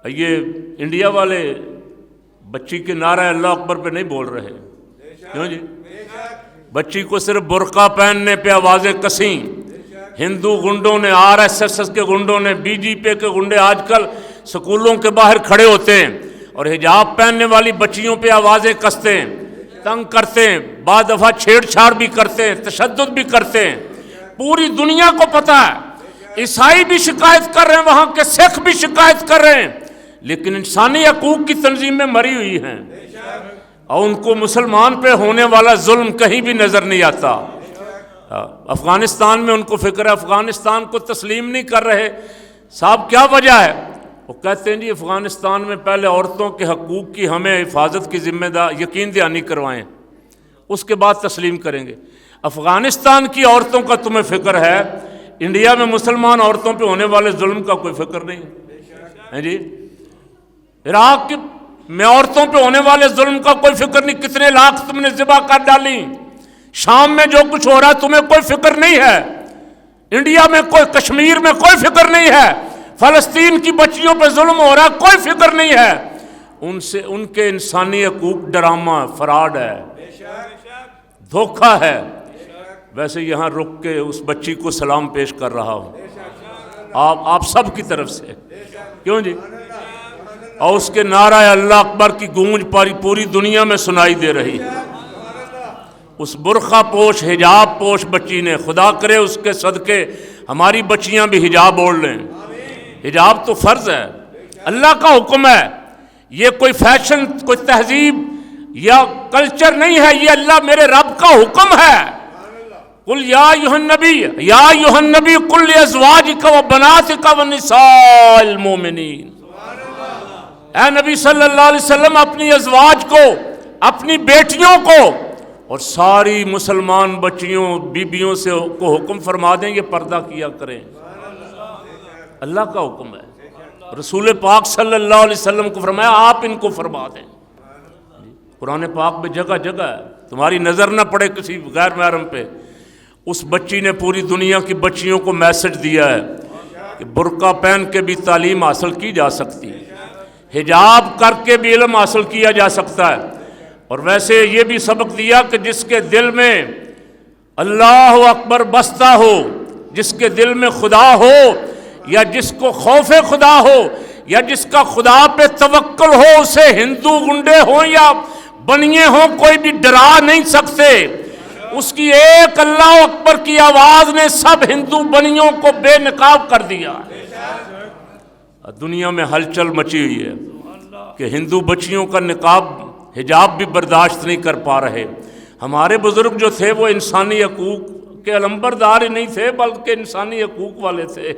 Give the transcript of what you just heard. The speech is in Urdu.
یہ انڈیا والے بچی کے نعرہ اللہ اکبر پہ نہیں بول رہے، کیوں جی؟ بچی کو صرف برقع پہننے پہ آوازیں کسیں، ہندو گنڈوں نے، RSS کے گنڈوں نے، BJP کے گنڈے آج کل سکولوں کے باہر کھڑے ہوتے ہیں اور حجاب پہننے والی بچیوں پہ آوازیں کستے ہیں، تنگ کرتے ہیں، بعض دفعہ چھیڑ چھاڑ بھی کرتے ہیں، تشدد بھی کرتے ہیں۔ پوری دنیا کو پتہ ہے، عیسائی بھی شکایت کر رہے ہیں، وہاں کے سکھ بھی شکایت کر رہے ہیں، لیکن انسانی حقوق کی تنظیمیں مری ہوئی ہیں اور ان کو مسلمان پہ ہونے والا ظلم کہیں بھی نظر نہیں آتا۔ افغانستان میں ان کو فکر ہے، افغانستان کو تسلیم نہیں کر رہے۔ صاحب کیا وجہ ہے؟ وہ کہتے ہیں جی افغانستان میں پہلے عورتوں کے حقوق کی ہمیں حفاظت کی ذمہ دار یقین دہانی کروائیں، اس کے بعد تسلیم کریں گے۔ افغانستان کی عورتوں کا تمہیں فکر ہے، انڈیا میں مسلمان عورتوں پہ ہونے والے ظلم کا کوئی فکر نہیں ہے جی؟ عراق میں عورتوں پہ ہونے والے ظلم کا کوئی فکر نہیں، کتنے لاکھ تم نے ذبح کر ڈالی۔ شام میں جو کچھ ہو رہا ہے تمہیں کوئی فکر نہیں ہے، انڈیا میں کوئی، کشمیر میں کوئی فکر نہیں ہے، فلسطین کی بچیوں پہ ظلم ہو رہا ہے کوئی فکر نہیں ہے۔ ان کے انسانی حقوق ڈرامہ، فراڈ ہے، دھوکہ ہے۔ ویسے یہاں رک کے اس بچی کو سلام پیش کر رہا ہوں آپ سب کی طرف سے، کیوں جی؟ اور اس کے نعرہ اللہ اکبر کی گونج پوری دنیا میں سنائی دے رہی ہے۔ اس برقع پوش، حجاب پوش بچی نے، خدا کرے اس کے صدقے ہماری بچیاں بھی حجاب اوڑھ لیں۔ حجاب تو فرض ہے، اللہ کا حکم ہے، یہ کوئی فیشن، کوئی تہذیب یا کلچر نہیں ہے، یہ اللہ میرے رب کا حکم ہے۔ قل یا ایھا النبی قل لازواجک و بناتک و نساء المؤمنین، اے نبی صلی اللہ علیہ وسلم اپنی ازواج کو، اپنی بیٹیوں کو اور ساری مسلمان بچیوں، بیبیوں سے کو حکم فرما دیں یہ پردہ کیا کریں۔ اللہ کا حکم ہے، رسول پاک صلی اللہ علیہ وسلم کو فرمایا آپ ان کو فرما دیں۔ قرآن پاک میں جگہ جگہ ہے، تمہاری نظر نہ پڑے کسی غیر محرم پہ۔ اس بچی نے پوری دنیا کی بچیوں کو میسج دیا ہے کہ برقع پہن کے بھی تعلیم حاصل کی جا سکتی ہے، حجاب کر کے بھی علم حاصل کیا جا سکتا ہے، اور ویسے یہ بھی سبق دیا کہ جس کے دل میں اللہ اکبر بستہ ہو، جس کے دل میں خدا ہو، یا جس کو خوف خدا ہو، یا جس کا خدا پہ توکل ہو، اسے ہندو گنڈے ہوں یا بنیے ہوں کوئی بھی ڈرا نہیں سکتے۔ اس کی ایک اللہ اکبر کی آواز نے سب ہندو بنیوں کو بے نقاب کر دیا۔ دنیا میں ہلچل مچی ہوئی ہے کہ ہندو بچیوں کا نقاب، حجاب بھی برداشت نہیں کر پا رہے۔ ہمارے بزرگ جو تھے وہ انسانی حقوق کے علمبردار ہی نہیں تھے بلکہ انسانی حقوق والے تھے۔